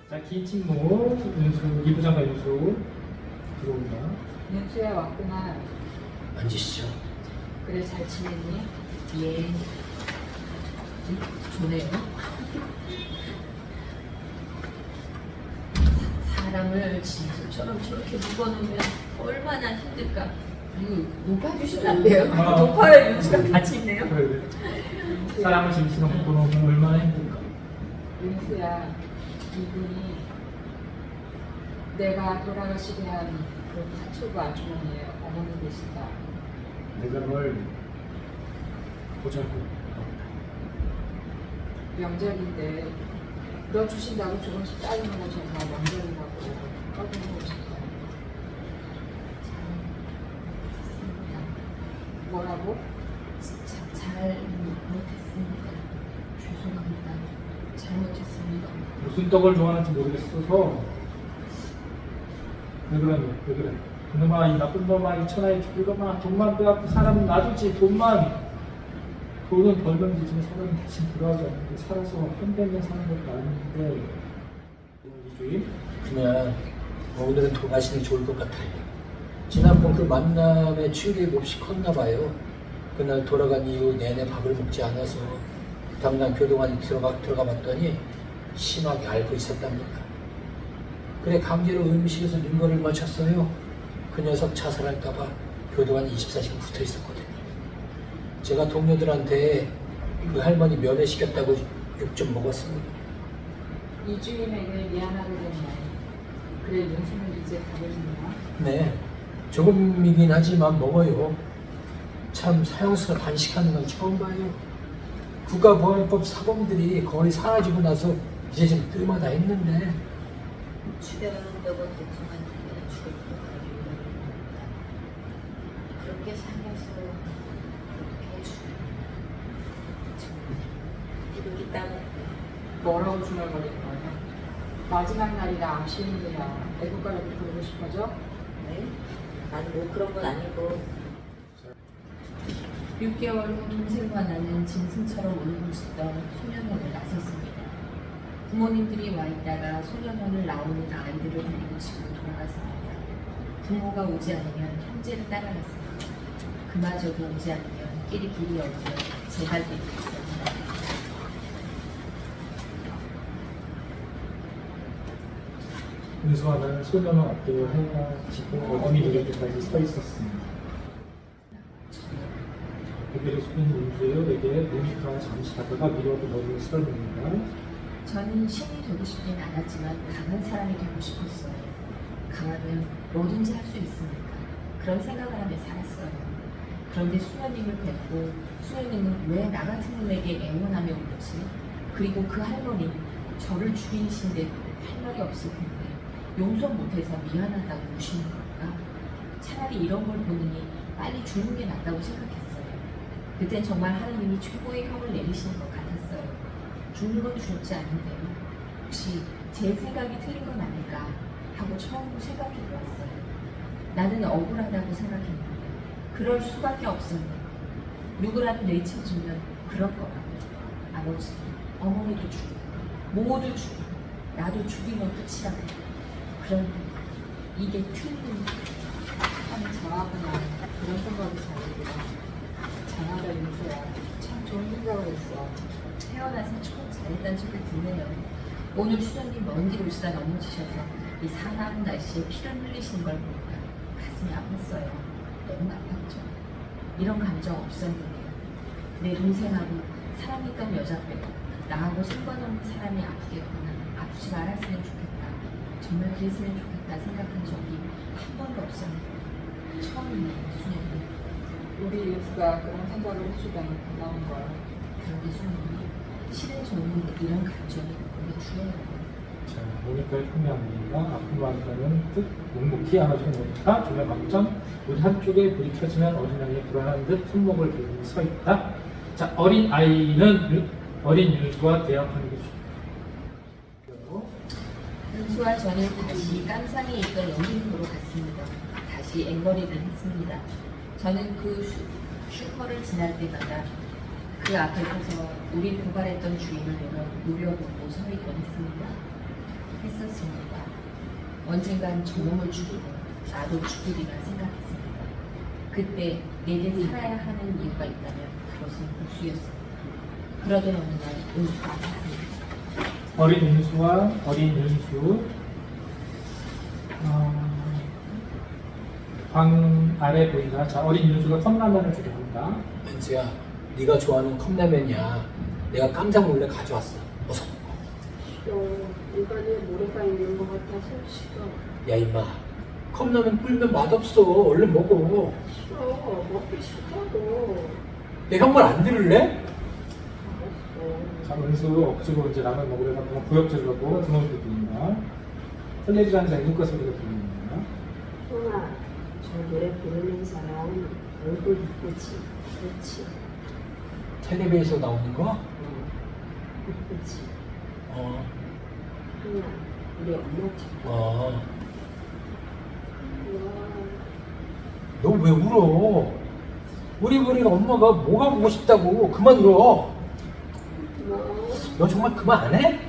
자, 기친모 윤수, 이부장과 윤수 들어온다. 윤수야 왔구나. 앉으시죠. 그래 잘 지냈니? 예. 좋네요. 사람을 진수처럼 저렇게 묶어놓으면 얼마나 힘들까. 이거 높아주시면 안 돼요? 높아야 윤수가 같이 있네요. 그래. 사람을 짐승으로 묶어놓으면 얼마나 힘들까. 윤수야, 이분이 내가 돌아가시게 한 그 파초부 아주머니의 어머니 되신다. 내가 널 보자고. 명절인데 너 주신다고 조금씩 따르는 거 정말 명절이라고 떠드는 싶다. 뭐라고? 잘 못했습니다. 죄송합니다. 잘못했습니다. 무슨 떡을 좋아하는지 모르겠어서. 왜 그래. 그놈아, 이 나쁜 놈아, 이 천하의 죽이놈아, 돈만 빼앗고 사람은 놔두지. 돈은 벌면 되지만 사람은 다시 돌아오지 않는데 살아서 한백년 사는 것도 아닌데. 이주임? 그냥 오늘은 돌아가시는 게 좋을 것 같아요. 지난번 그 만남에 충격이 몹시 컸나 봐요. 그날 돌아간 이후 내내 밥을 먹지 않아서 다음날 교도관이 들어가 봤더니 심하게 앓고 있었답니다. 그래 강제로 의무실에서 윤거를 마쳤어요. 그 녀석 자살할까봐 교도관이 24시간 붙어 있었거든요. 제가 동료들한테 그 할머니 면회시켰다고 욕 좀 먹었습니다. 이주임에게 미안하게 됐네. 그래 윤수는 이제 가버리구나. 네, 조금이긴 하지만 먹어요. 참 사형수가 단식하는 건 처음 봐요. 국가보안법 사범들이 거의 사라지고 나서 이제 좀 뜸하다 했는데 죽여놓는다고 대통령한테 죽을 것까지 이러는다. 그렇게 살면서 그렇게 죽는 이렇게 땅 뭐라고 중얼거릴 거야? 마지막 날이라 아쉬운데야. 애국가라도 부르고 싶어져? 네? 아니 뭐 그런 건 아니고 6개월 후 동생과 나는 짐승처럼 울고 싶던 소년원을 나섰습니다. 부모님들이 와 있다가 소년원을 나오는 아이들을 데리고 집으로 돌아갔습니다. 부모가 오지 않으면 형제를 따라갔습니다. 그마저도 오지 않으면 끼리끼리 여기서 제가 되고 있습니다. 윤수와 나는 소년원 앞에 해가지고 어둠이 들을 때까지 서 있었습니다. 고개를 숙인 윤수예요. 내게 모니카와 잠시 하다가 미워도 머리를 쓸어냅니다. 저는 신이 되고 싶진 않았지만 강한 사람이 되고 싶었어요. 강하면 뭐든지 할 수 있으니까 그런 생각을 하며 살았어요. 그런데 수녀님을 뵙고 수녀님은 왜 나 같은 놈에게 애원하며 울지? 그리고 그 할머니 저를 죽이신데 할 말이 없을 텐데 용서 못해서 미안하다고 우시는 걸까? 차라리 이런 걸 보느니 빨리 죽는 게 낫다고 생각했어요. 그땐 정말 하나님이 최고의 형을 내리시는 것 같았어요. 죽는 건 두렵지 않은데요. 혹시 제 생각이 틀린 건 아닐까 하고 처음으로 생각해보았어요. 나는 억울하다고 생각했는데 그럴 수밖에 없었는데 누구라도 내쳐주면 그럴 거라고. 아버지, 어머니도 죽고 모두 죽고 나도 죽이면 끝이라고. 그런데 이게 틀린 참 잘하구나. 그런 생각이 잘 들어. 잘하다 윤수야. 참 좋은 생각을 했어. 태어나서 참 잘했다는 소리를 듣네요. 오늘 수련님 먼 길 오시다 넘어지셔서 이 사나운 날씨에 피를 흘리시는 걸 보니까 가슴이 아팠어요. 너무 아팠죠. 이런 감정 없었는데 내 동생하고 사랑했던 여자 빼고 나하고 상관없는 사람이 아프겠거나 아프지 말았으면 좋겠다. 정말 그랬으면 좋겠다 생각한 적이 한 번도 없었는데 처음이네요, 수련님. 우리 윤수가 그런 생각을 해주다니 고마운 거야. 그런데 수련님, 실은 저는 이런 감정이 너무 중요해요. 자, 모니카의 통명입니다. 아픈 마음과는 뜻 묵묵히 안아주는 모니카. 조명 감점. 우리 한쪽에 불이 켜지면 어린아이의 불안한 듯 손목을 들고 서 있다. 자, 어린 윤수와 대화하는 게 좋아요. 윤수와 저는 다시 깜상에 있던 연기부로 갔습니다. 다시 앵거리를 했습니다. 저는 그 슈퍼를 지날 때마다 그 그 앞에 서서 우리 고발했던 주인을 내가 노려보고 서 있곤 했었습니다. 언젠간 저놈을 죽이고 나도 죽으리라 생각했습니다. 그때 내게 살아야 하는 이유가 있다면 그것은 복수였습니다. 그러던 어느 날 은수가 왔습니다. 어린 은수와 어린 은수 방 아래 보인다. 자, 어린 은수가 컵라면을 주려 합니다. 은수야, 네가 좋아하는 컵라면이야. 내가 깜짝 놀래 가져왔어. 어서 먹어. 입안에 모래가 있는 것 같아서 싫어. 야 임마, 컵라면 불면 맛없어. 얼른 먹어. 싫어. 먹기 싫다고. 내가 한 말 안 들을래? 알았어. 자, 은수 억지로 이제 라면 먹으려다 보면 구역질러고 등원도 들립니다. 설레지 않는 자의 눈가 소리가 들립니다. 형아, 저 노래 부르는 사람 얼굴 이쁘지? 그렇지. 텔레비에서 나오는 거? 이쁘지. 어. 형아, 우리 엄마처럼. 어. 우와. 너 왜 울어? 우리 버린 엄마가 뭐가 보고 싶다고. 그만 울어. 뭐? 너 정말 그만 안 해?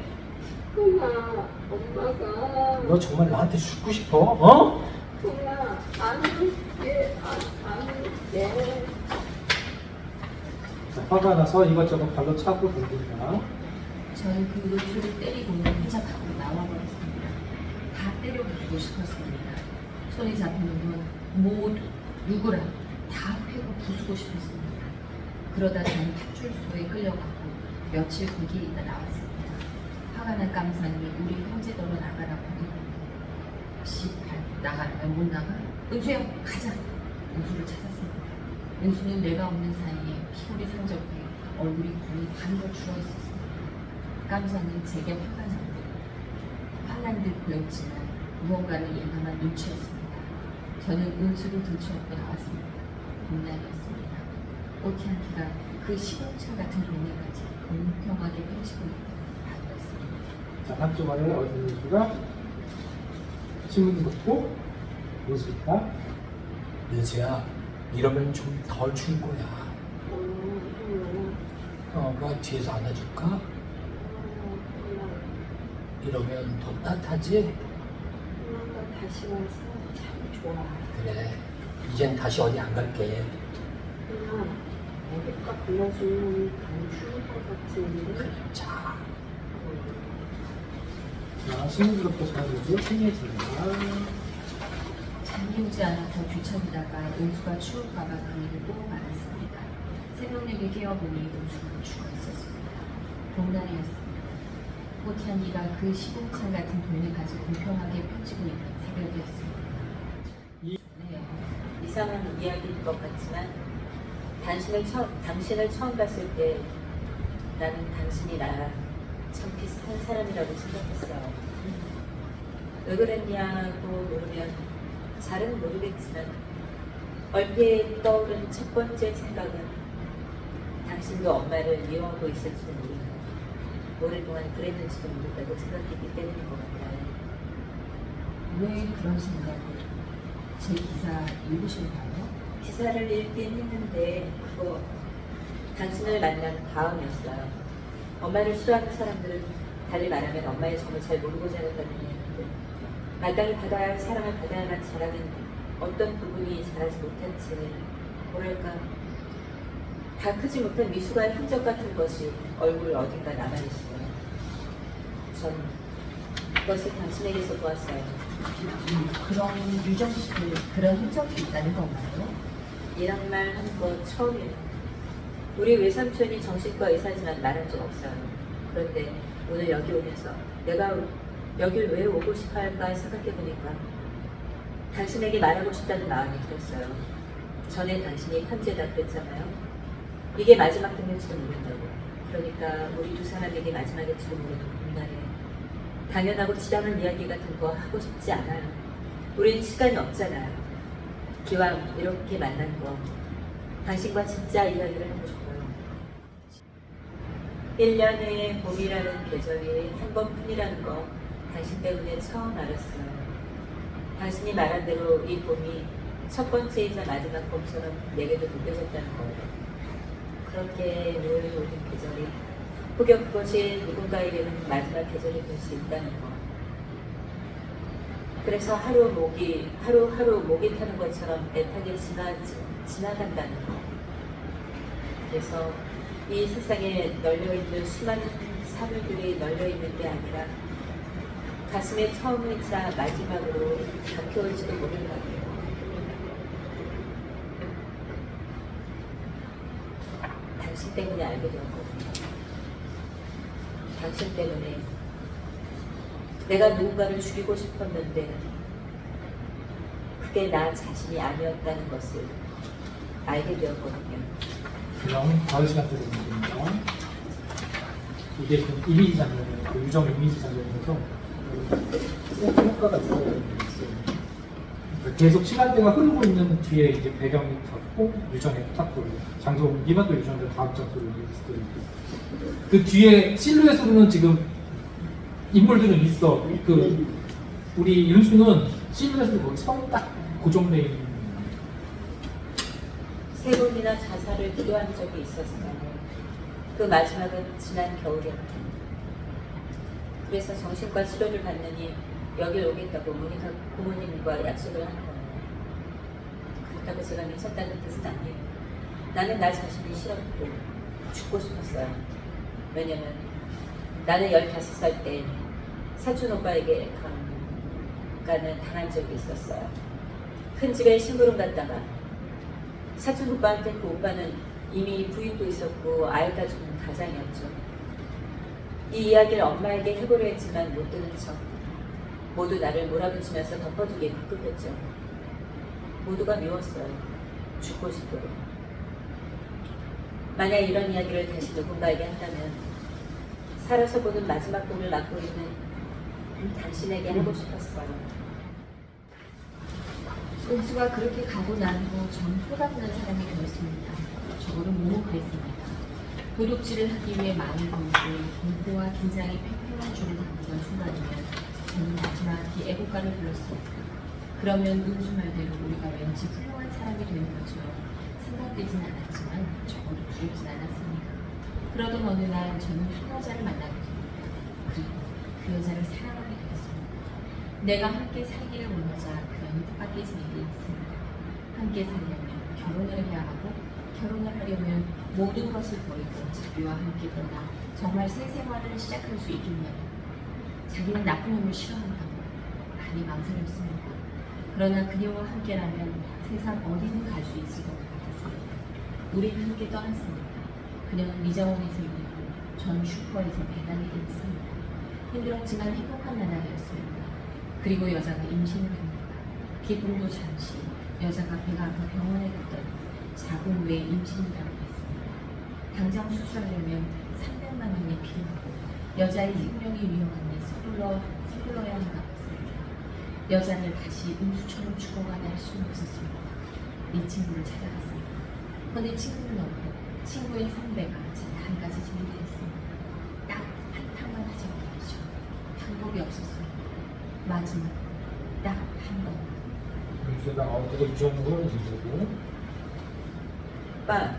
형아, 엄마가. 너 정말 나한테 죽고 싶어? 어? 형아, 안 울게. 안 울게. 자, 화가 나서 이것저것 발로 차고 던집니다. 저는 그 은수를 때리고 혼자 밖으로 나와버렸습니다. 다 때려부수고 싶었습니다. 손에 잡히는 건 모두 누구라 다 패고 부수고 싶었습니다. 그러다 저는 파출소에 끌려가고 며칠 거기에 있다 나왔습니다. 화가 난 깜상이 우리 형제더러 나가라고 하더군요. 18 나가라면 못 나가? 은수야 가자. 은수를 찾았습니다. 은수는 내가 없는 사이에 피골이 상접해 얼굴이 거의 반으로 죽어 있었습니다. 깜상은 제게 화난 듯 보였지만 무언가를 예감한 눈치였습니다. 저는 은수를 들쳐업고 나왔습니다. 봄날이었습니다. 꽃이 향기가 그 시골차 같은 동네까지 공평하게 펼치고 있던 밤이었습니다. 자, 한쪽 아래 어린 은수가 신문 걷고 웃을까? 은수야, 이러면 좀 덜 줄 거야. 형아. 뭐 뒤에서 안아줄까? 형아. 이러면 더 따뜻하지? 엄마가 다시 와서 참 좋아. 그래, 이젠 다시 어디 안 갈게. 그냥 어디가 불러주면 안 추울 것 같은데. 그냥 자. 자, 신문부터 잘해주고 생해집니다. 잠이 오지 않아서 뒤척이다가 은수가 추울까봐 그 일을 꼭 말했습니다. 새벽녘에 깨어보니 은수가 죽어 있었습니다. 봄날이었습니다. 꽃향기가 그 시궁창 같은 동네까지 공평하게 펼치고 있는 새벽이었습니다. 네, 이상한 이야기일 것 같지만 당신을 처음 봤을 때 나는 당신이 나랑 참 비슷한 사람이라고 생각했어요. 왜 그랬냐고 물으면 잘은 모르겠지만 얼핏 떠오른 첫 번째 생각은 당신도 엄마를 미워하고 있을지도 모른다. 오랫동안 그랬는지도 모른다고 생각했기 때문인 것 같아요. 왜 그런 생각을? 제 기사 읽으실까요? 기사를 읽긴 했는데 그거 당신을 만난 다음이었어요. 엄마를 싫어하는 사람들은 달리 말하면 엄마의 정을 잘 모르고 자랐다는 얘기인데 마땅히 받아야 할 사랑을 받아야만 자라는 어떤 부분이 자라지 못한 채 뭐랄까 다 크지 못한 미숙아의 흔적 같은 것이 얼굴 어딘가 남아있어요. 전 그것을 당신에게서 보았어요. 그런 유정씨들 그런 흔적이 있다는 건가요? 이런 말 하는 거 처음이에요. 우리 외삼촌이 정신과 의사지만 말한 적 없어요. 그런데 오늘 여기 오면서 내가 여길 왜 오고 싶어 할까 생각해보니까 당신에게 말하고 싶다는 마음이 들었어요. 전에 당신이 편지에다 그랬잖아요. 이게 마지막 등일지도 모른다고. 그러니까 우리 두 사람에게 마지막일지도 모르는 봄날에 당연하고 지당한 이야기 같은 거 하고 싶지 않아요. 우린 시간이 없잖아요. 기왕 이렇게 만난 거 당신과 진짜 이야기를 하고 싶어요. 1년에 봄이라는 계절이 한 번뿐이라는 거 당신 때문에 처음 알았어요. 당신이 말한 대로 이 봄이 첫 번째이자 마지막 봄처럼 내게도 느껴졌다는 거예요. 그렇게 늘 오는 계절이 혹여 그것이 누군가에게는 마지막 계절이 될 수 있다는 것. 그래서 하루하루 목이 타는 것처럼 애타게 지나간다는 것. 그래서 이 세상에 널려있는 수많은 사물들이 널려있는 게 아니라 가슴에 처음이자 마지막으로 박혀올지도 모른다는 것. 당신 때문에 알게 되었거든요. 당신 때문에 내가 누군가를 죽이고 싶었는데 그게 나 자신이 아니었다는 것을 알게 되었거든요. 그럼 다음 시간 때 보겠습니다. 이게 그 이미지 장면이에요. 그 유정 이미지 장면에서 센터 효과가 있어요. 계속 시간대가 흐르고 있는 뒤에 이제 배경이 탔고 유정이 탔고 장소기만 또 유정이 다음 장소로 있어요. 그 뒤에 실루엣으로는 지금 인물들은 있어. 그 우리 윤수는 실루엣으로 거기 성딱 고정돼 있는. 세 번이나 자살을 기도한 적이 있었어요. 그 마지막은 지난 겨울이었죠. 그래서 정신과 치료를 받느니 여길 오겠다고 모니카 부모님과 약속을 하는 거예요. 그렇다고 제가 미쳤다는 뜻은 아니에요. 나는 나 자신이 싫었고 죽고 싶었어요. 왜냐면 나는 15살 때 사촌 오빠에게 강간을 당한 적이 있었어요. 큰 집에 심부름 갔다가 사촌 오빠한테 그 오빠는 이미 부인도 있었고 아이가 주는 가장이었죠. 이 이야기를 엄마에게 해보려 했지만 못 듣는 척 모두 나를 몰아붙이면서 덮어두기에 바꾸겠죠. 모두가 미웠어요. 죽고 싶도록. 만약 이런 이야기를 다시 누군가에게 한다면 살아서 보는 마지막 꿈을 맡고 있는 당신에게 하고 싶었어요. 은수가 그렇게 가고 난 후 전 호답난 사람이 되었습니다. 적어도 모호했습니다. 도둑질을 하기 위해 마음을 걸고 공포와 긴장이 팽팽한 줄을 당기던 순간이면 저는 마지막히 애국가를 불렀습니다. 그러면 은수 말대로 우리가 왠지 훌륭한 사람이 되는 것처럼 생각되진 않았지만 적어도 두렵진 않았습니다. 그러던 어느 날 저는 한 여자를 만나게 됩니다. 그리고 그 여자를 사랑하게 되었습니다. 내가 함께 살기를 원하자 그녀는 뜻밖의 일이 있습니다. 함께 살려면 결혼을 해야 하고 결혼을 하려면 모든 것을 버리고 자기와 함께 떠나 정말 새 생활을 시작할 수 있겠냐고. 자기는 나쁜 놈을 싫어한다고 많이 망설였습니다. 그러나 그녀와 함께라면 세상 어디든 갈 수 있을 것 같았습니다. 우리는 함께 떠났습니다. 그녀는 미자원에서 일했고 전 슈퍼에서 배달일을 했습니다. 힘들었지만 행복한 나날이었습니다. 그리고 여자가 임신을 합니다. 기쁨도 잠시 여자가 배가 아파 병원에 갔더니 자고 후에 임신이라고 했습니다. 당장 수술하려면 300만 원이 필요하고 여자의 생명이 위험하니 서둘러야 한다고 했습니다. 여자를 다시 은수처럼 죽어가게 할 수는 없었습니다. 네 친구를 찾아갔습니다. 그런데 친구는 없고 친구의 선배가 단 한 가지 준비했습니다. 딱 한 탕만 하자고 말이죠. 방법이 없었습니다. 마지막 딱 한 번. 윤수에다가 어떻게 유정으로 이제고 오빠,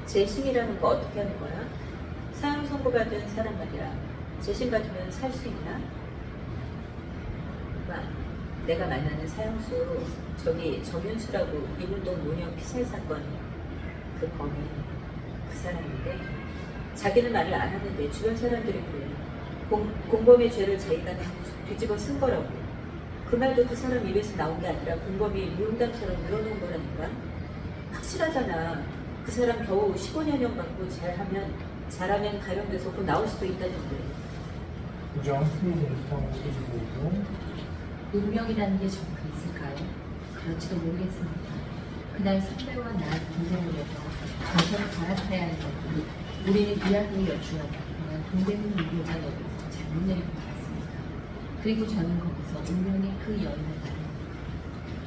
재심이라는 거 어떻게 하는 거야? 사형 선고받은 사람 말이야. 재심 받으면 살 수 있나? 오빠, 내가 만나는 사형수 저기 정윤수라고 이문동 노년 피살 사건 그 범인 그 사람인데 자기는 말을 안 하는데 주변 사람들이 그래. 공범의 죄를 자기가 뒤집어 쓴 거라고. 그 말도 그 사람 입에서 나온 게 아니라 공범이 무용담처럼 늘어놓은 거라니까. 확실하잖아. 그 사람 겨우 15년형 받고 잘하면 가령돼서 곧 나올 수도 있다던데. 유정 스피드부터 해주고 운명이라는 게 정말 있을까요? 그럴지도 모르겠습니다. 그날 선배와 나 동생을 위해서 전선을 갈아타야 하는 것이 우리는 이야기를 연출하다 보면 동대문 유교자역에서 잘못 내리고 말았습니다. 그리고 저는 거기서 운명의 그 여인을 만납니다.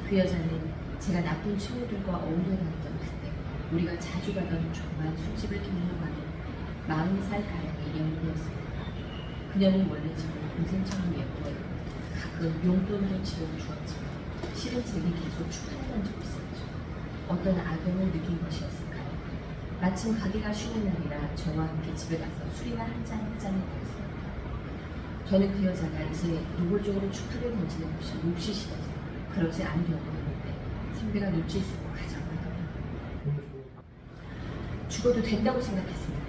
그 여자는 제가 나쁜 친구들과 어울려 다녔던 그때 우리가 자주 가던 조그만 술집을 경영하는 40살 가량의 여인이었습니다. 그녀는 원래 저를 동생처럼 예뻐했고 가끔 용돈도 지원주었지만 실은 제게 계속 추앙한 적이 있었죠. 어떤 악영을 느낀 것이었을까요? 마침 가게가 쉬는 날이라 저와 함께 집에 가서 술이나 한잔 하자는 거였어요. 저는 그 여자가 이제 노골적으로 축하를 던지는 것이 몹시 싫어서 그러지 않으려고 했는데 선배가 눈치 있고 가자고 하더라고요. 죽어도 된다고 생각했습니다.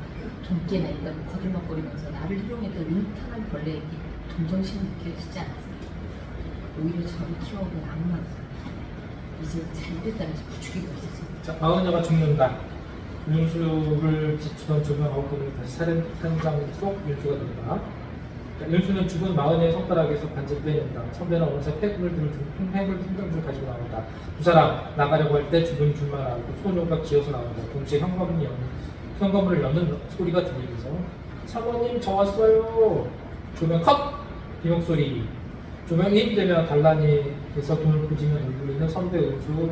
돈깨나 있다고 거들먹거리면서 나를 희롱했던 음탕한 벌레에게 동정심이 느껴지지 않았습니다. 오히려 저를 키워오던 악마가 이제 잘못됐다면서 부추기고 있었습니다. 자, 마흔여가 죽는다. 윤수를 지치던 조명하고 그는 다시 살인 현장 속 윤수가 된다. 자, 윤수는 죽은 마흔의 손가락에서 반지를 빼낸다. 선배는 어느새 팩을 틈틈을 가지고 나온다. 두 사람 나가려고 할 때 죽은 줄만 알고 소녀가 기어서 나온다. 동시에 현관문을 여는 소리가 들리면서 사모님 저 왔어요. 조명 컷! 비명소리. 조명이 힘되면 단란히에서 돈을 부지면 울리는 선배 은수,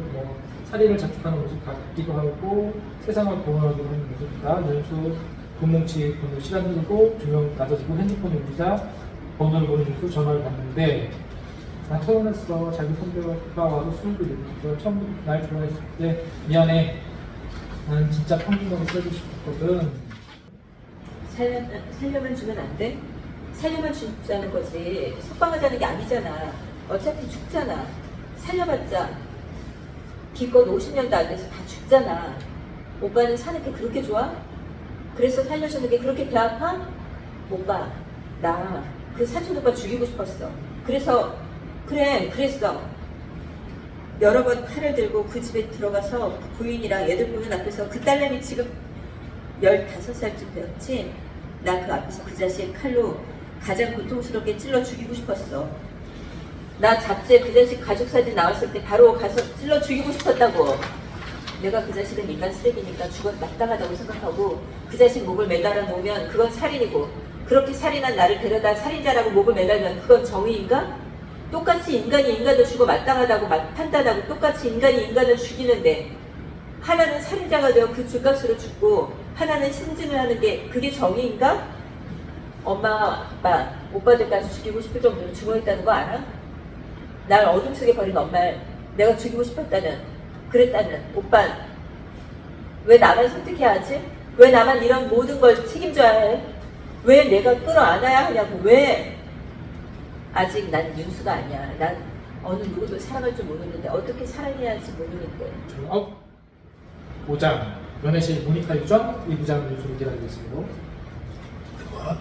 살인을 자축하는 모습 같기도 하고 세상을 공헌하기도 하는 모습이다. 윤수 돈뭉치 번호 시간 들고 조명 낮아지고 핸드폰이 울리자 번호를 보는 윤수 전화를 받는데 나 퇴원했어. 자기 선배가 와서 술을 들이고 처음 날 좋아했을 때 미안해. 난 진짜 평균적으로 쓰고 싶었거든. 살려만 주면 안 돼? 살려만 주자는 거지 속방하자는 게 아니잖아. 어차피 죽잖아. 살려봤자 기껏 50년도 안 돼서 다 죽잖아. 오빠는 사는 게 그렇게 좋아? 그래서 살려주는 게 그렇게 배 아파? 오빠 나 그 사촌 오빠 죽이고 싶었어. 그랬어. 여러 번 칼을 들고 그 집에 들어가서 부인이랑 애들 보는 앞에서 그 딸내미 지금 15살쯤 되었지? 나 그 앞에서 그 자식 칼로 가장 고통스럽게 찔러 죽이고 싶었어. 나 잡지에 그 자식 가족 사진 나왔을 때 바로 가서 찔러 죽이고 싶었다고. 내가 그 자식은 인간 쓰레기니까 죽어도 마땅하다고 생각하고 그 자식 목을 매달아 놓으면 그건 살인이고 그렇게 살인한 나를 데려다 살인자라고 목을 매달면 그건 정의인가? 똑같이 인간이 인간을 죽어 마땅하다고 판단하고 똑같이 인간이 인간을 죽이는데 하나는 살인자가 되어 그 죗값으로 죽고 하나는 신진을 하는 게 그게 정의인가? 엄마, 아빠, 오빠들까지 죽이고 싶을 정도로 증오했다는 거 알아? 날 어둠 속에 버린 엄마를 내가 죽이고 그랬다는 오빤 왜 나만 선택해야 하지? 왜 나만 이런 모든 걸 책임져야 해? 왜 내가 끌어안아야 하냐고. 왜? 아직 난 윤수가 아니야. 난 어느 누구도 사랑할 줄 모르는데 어떻게 사랑해야 할지 모르는데. 5장 연애실 모니카 유전 2부장 윤수를 기다리고 있습니다.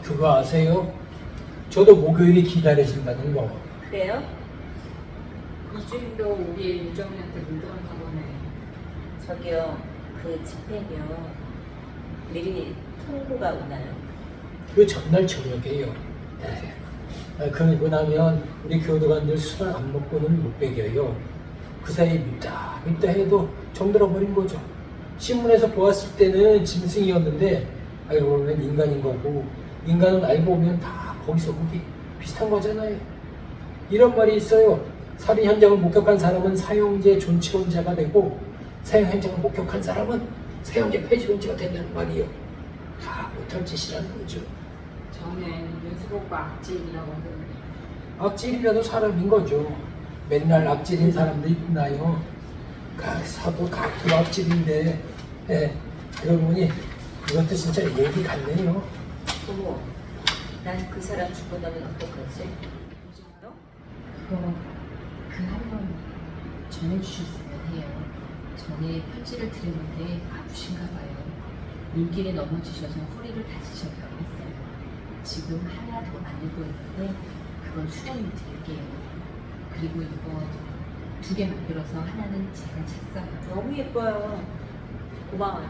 그거 아세요? 저도 목요일이 기다려진다는 거. 그래요? 이주임도 우리 유정이한테 물들었나 보네. 저기요, 그 집회요 미리 통보가 오나요? 그 전날 저녁에요. 그러고 나면 우리 교도관들 술을 안 먹고는 못 배겨요. 그 사이 밉다 해도 정들어 버린 거죠. 신문에서 보았을 때는 짐승이었는데 알고 보면 인간인 거고 인간은 알고 보면 다 거기서 거기 비슷한 거잖아요. 이런 말이 있어요. 살인 현장을 목격한 사람은 사형제 존치론자가 되고 사형 현장을 목격한 사람은 사형제 폐지론자가 된다는 말이에요. 다 못할 짓이라는 거죠. 전엔 윤수복과 악질이라고 하던데. 악질이라도 사람인 거죠. 맨날 악질인 사람도 있나요? 서도 같은 악질인데, 그러고 보니 그것도 진짜 얘기 같네요. 어머, 난 그 사람 죽고 나면 어떡하지? 그거 그 한 번 전해주셨으면 해요. 전에 편지를 드렸는데 아프신가 봐요. 눈길에 넘어지셔서 허리를 다치셔서 했어요. 지금 하나 더 만들고 있는데 그건 수련님 드릴게요. 그리고 이거 2개 만들어서 하나는 제가 찼어요. 너무 예뻐요. 고마워요.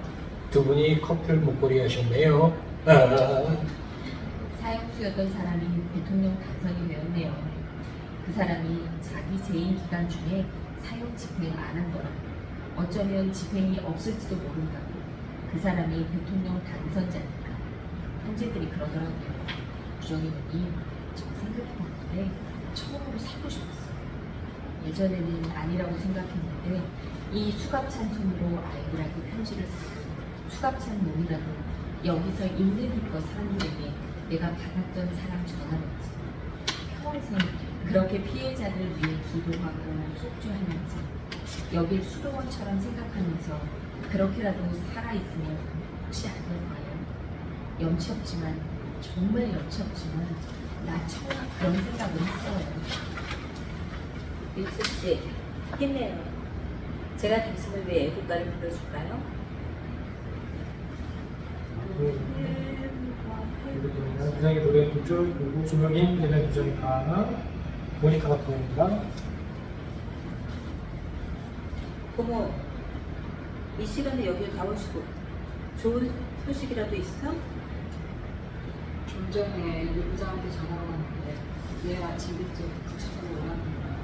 두 분이 커플 목걸이 하셨네요. 사형수였던 사람이 대통령 당선이 되었네요. 그 사람이 자기 재임 기간 중에 사형 집행을 안 한 거라. 어쩌면 집행이 없을지도 모른다고. 그 사람이 대통령 당선자니까. 형제들이 그러더라고요. 부정이 보니 저 생각해봤는데 처음으로 살고 싶었어요. 예전에는 아니라고 생각했는데 이 수갑찬 손으로 아이들에게 편지를 쓰고 수갑찬 몸이라도 여기서 있는 힘껏 사람들에게 내가 받았던 사랑 전하면서 평생 그렇게 피해자를 위해 기도하고 속죄하면서 여길 수도원처럼 생각하면서 그렇게라도 살아있으면 혹시 아는 거예요? 염치 없지만 정말 염치 없지만 나 처음 그런 생각을 했어요. 민수 씨, 힘내요. 제가 당신을 위해 애국가를 불러줄까요? 부장의 노래 두 줄, 그리고 조명인 얘네 부장이 하나, 모니카가 부릅니다. 고모, 이 시간에 여길 다 오시고 좋은 소식이라도 있어? 좀 전에 유 부장한테 전화가 왔는데 내일 아침 일찍 구치소로 오라는 거야.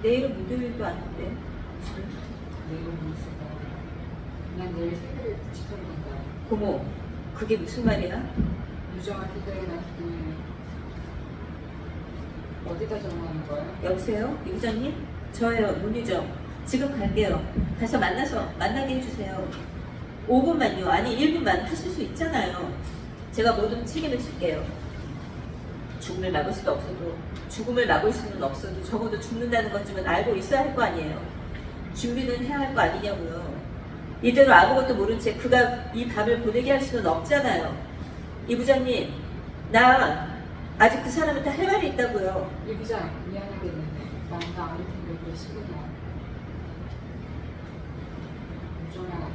내일은 목요일도 아닌데. 내일은 못 쓰고 난 내일 새벽에 구치소로 간다. 고모, 그게 무슨 말이야? 유정아 기다려놨더니 어디다 전화하는 거야? 여보세요? 유 부장님? 저예요, 문유정. 지금 갈게요. 가서 만나게 해주세요. 5분만요. 아니 1분만 하실 수 있잖아요. 제가 모든 책임을 질게요. 죽음을 막을 수도 없어도 죽음을 막을 수는 없어도 적어도 죽는다는 것쯤은 알고 있어야 할 거 아니에요. 준비는 해야 할 거 아니냐고요. 이대로 아무것도 모른 채 그가 이 밤을 보내게 할 수는 없잖아요. 이 부장님, 나 아직 그 사람한테 할 말이 있다고요. 유 부장 미안하겠는데 나한테 아무리 생각해 싫어. 유정아,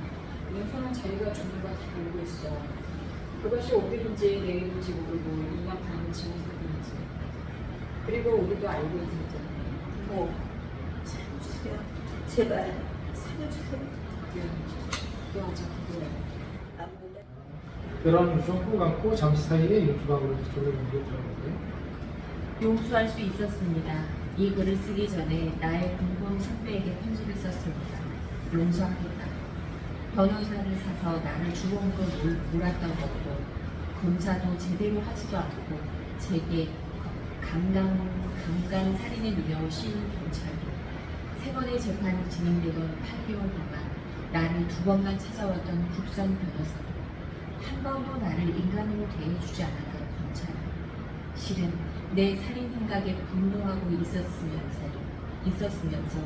윤서는 자기가 죽는 걸 다 알고 있어. 그것이 오늘인지 내일인지 모르고 2년 반을 지난 사람이지. 그리고 우리도 알고 있었잖아. 뭐 살려주세요. 제발 살려주세요. 그게 어차피 그래. 아무나 그런 유정 꼭 안고 잠시 사이에 윤수방으로 졸려 들어가는데 용서할 수 있었습니다. 이 글을 쓰기 전에 나의 공범 선배에게 편지를 썼습니다. 용서하겠다. 변호사를 사서 나를 주범으로 몰았던 것도 검사도 제대로 하지도 않고 제게 강간 살인에 누려 씌운 경찰도 3번의 재판이 진행되던 8개월 동안 나를 2번만 찾아왔던 국선 변호사도 한 번도 나를 인간으로 대해주지 않았던 검찰. 실은 내 살인 생각에 분노하고 있었으면서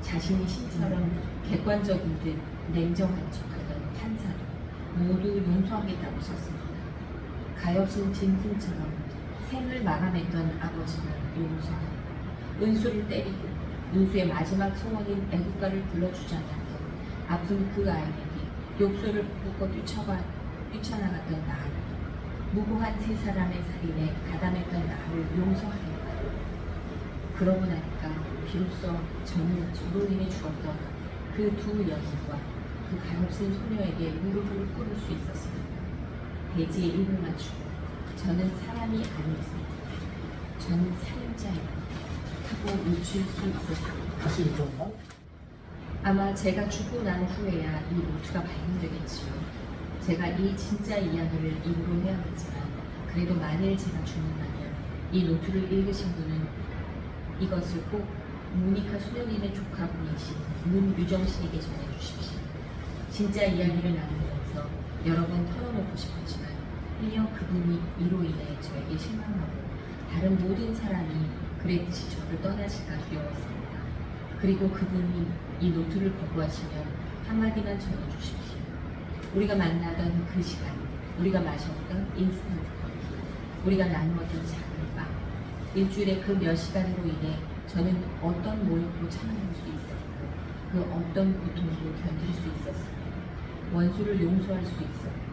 자신이 신처럼 객관적인 듯 냉정한 척하던 판사도 모두 용서하겠다고 썼습니다. 가엾은 짐승처럼 생을 마감했던 아버지는 용서하고 은수를 때리고 은수의 마지막 소원인 애국가를 불러주지 않았던 아픈 그 아이에게 욕설을 퍼붓고 뛰쳐나갔던 나를 무고한 3사람의 살인에 가담했던 나를 용서하겠다. 그러고 나니까 비로소 저는 저로 인해 죽었던 그 2 여인과 그 가엾은 소녀에게 무릎을 꿇을 수 있었습니다. 대지에 입을 맞추고 저는 사람이 아니었습니다. 저는 살인자입니다. 하고 외칠 수 있었습니다. 다시 유정방. 아마 제가 죽고 난 후에야 이 노트가 발견되겠지요. 제가 이 진짜 이야기를 입으로 해야겠지만 그래도 만일 제가 죽는다면 이 노트를 읽으신 분은 이것을 꼭 모니카 수녀님의 조카분이신 문유정 씨에게 전해주십시오. 진짜 이야기를 나누면서 여러 번 털어놓고 싶었지만 일여 그분이 이로 인해 저에게 실망하고 다른 모든 사람이 그랬듯이 저를 떠나실까 두려웠습니다. 그리고 그분이 이 노트를 거부하시면 한마디만 전해주십시오. 우리가 만나던 그 시간, 우리가 마셨던 인스턴트 커피, 우리가 나누었던 작은 빵, 일주일에 그 몇 시간으로 인해 저는 어떤 모욕도 참아낼 수 있었고 그 어떤 고통도 견딜 수 있었습니다. 원수를 용서할 수 있었고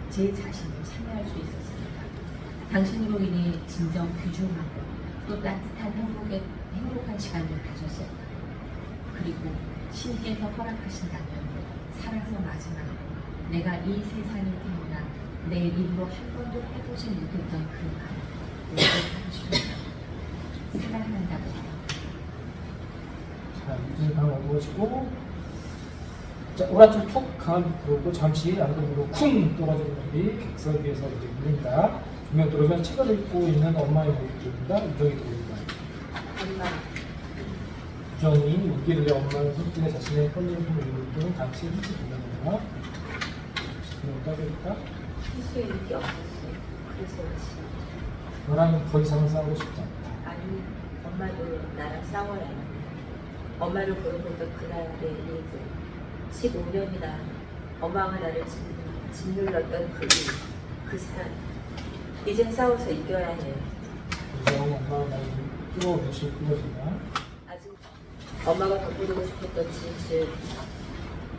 제 자신을 참여할 수 있었습니다. 당신으로 인해 진정 귀중하고 또 따뜻한 행복한 시간을 가졌습니다. 그리고 신께서 허락하신다면 살아서 마지막으로 내가 이 세상에 태어나 내 입으로 한 번도 해보지 못했던 그 말 얘기하고 싶습니다. 사랑한다고. 자, 이제 방 어두워지고 자, 오른쪽 툭 강한 불고 잠시 양쪽으로 쿵 떨어지는 불이 객석 위에서 이제 물립니다. 조명 들어오면 책을 읽고 있는 엄마의 모습입니다. 유정이 들어옵니다. 엄마, 유정이 웃기를 내 엄마는 손길에 자신의 떨리는 손을 읽고는 당시 일찍 보냅니다. 조명 따르겠다. 실수의 일이 없었어. 그래서 그렇지. 너랑 더 이상 싸우고 싶지 않다. 아니, 엄마도 나랑 싸워야. 엄마를 보러 보던 그날의 일이고 15년이나 엄마가 나를 짓는 짓눌렀던 그 사람. 이젠 싸워서 이겨야 해요. 유정 엄마가 많이 끌어오실 그것이나 아직 엄마가 덮어두고 싶었던 진실.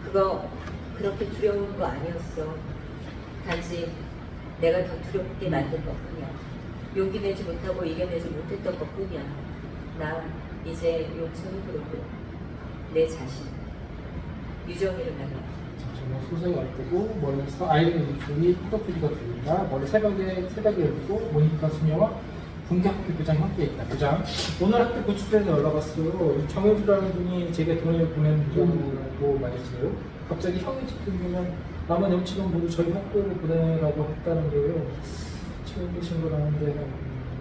그거 그렇게 두려운 거 아니었어. 단지 내가 더 두렵게 만든 것뿐이야. 용기 내지 못하고 이겨내지 못했던 것뿐이야. 나 이제 용서를 부르고 내 자신 유정이를 만나. 정말 소설이 어뜨고 멀리서 아이들의 목소리 포도피디가 들린다. 멀리 새벽에 열리고 모니카 수녀와 분계학교 교장이 함께 있다. 교장, 오늘 학교 고추대에 연락 왔어요. 정혜주라는 분이 제게 돈을 보낸다고 말했어요. 갑자기 형이 집중되면 남은 영치금 모두 저희 학교로 보내라고 했다는 거예요. 처음 계신 거라는데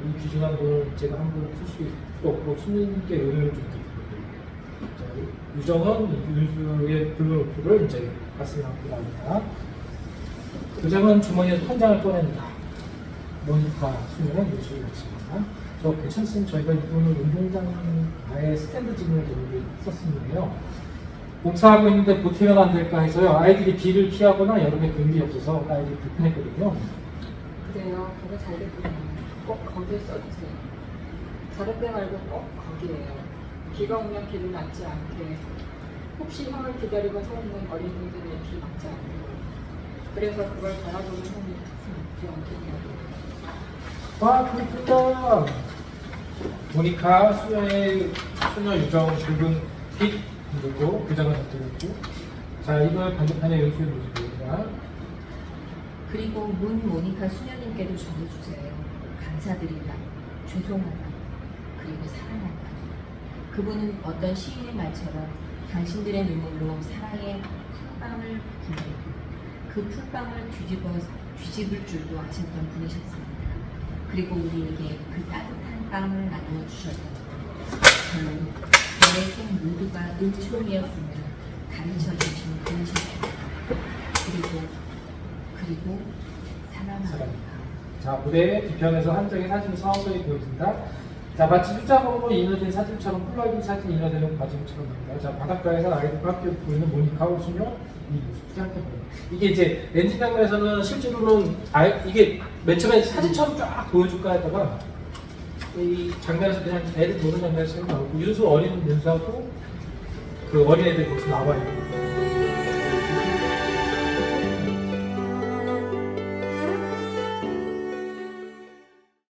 이 귀중한 돈을 제가 함부로 쓸 수 없고 수님께 의뢰를 좀 드리거든요. 유정은 유주의 블루노트를 이제 가슴에 안고 나옵니다. 교장은 주머니에서 한 장을 꺼낸다. 모니카 수녀는 유주를 마칩니다. 저 괜찮습니다. 저희가 이분을 운동장 아예 스탠드 지능을 여기 썼습니다요. 봉사하고 있는데 보태면 안 될까 해서요. 아이들이 비를 피하거나 여름에 공기 없어서 아이들이 불편했거든요. 그래요. 그거 잘 됐군요. 꼭 거기에 써주세요. 다른 데 말고 꼭 거기에요. 비가 오면 비를 맞지 않게, 혹시 형을 기다리고 서 있는 어린이들의 비 맞지 않게. 그래서 그걸 바라보는 형이 비 엉키냐고. 와, 그렇구나. 모니카 수녀 유정 붉은 빛 그리고 교장을 던져줬고, 자 이걸 반대편에 연수해 보시고요. 그리고 문 모니카 수녀님께도 전해주세요. 감사드린다. 죄송하다. 그리고 사랑한다. 그분은 어떤 시인의 말처럼 당신들의 눈물로 사랑의 풀빵을 불고 그 풀빵을 뒤집을 줄도 아셨던 분이셨습니다. 그리고 우리에게 그 따뜻한 빵을 나누어 주셨던 저는 너의 생 모두가 은총이었으면 가르쳐 주신 분이셨습니다. 그리고 사랑합니다. 자, 무대 뒤편에서 한 장의 사진이 서서히 보여진다. 자, 마치 숫자번호로 인화된 사진처럼 폴라로이드 사진이 인화되는 과정처럼 됩니다. 자, 바닷가에서 아이들과 함께 보이는 모니카와 수녀 이 모습이 함께 보입니다. 이게 이제 렌즈 장면에서는 실제로는 이게 맨 처음에 사진처럼 쫙 보여줄까 하다가 이 장면에서 그냥 애들 노는 장면에서 나오고 윤수 어린 윤수하고 그 어린애들 모습 나와 있고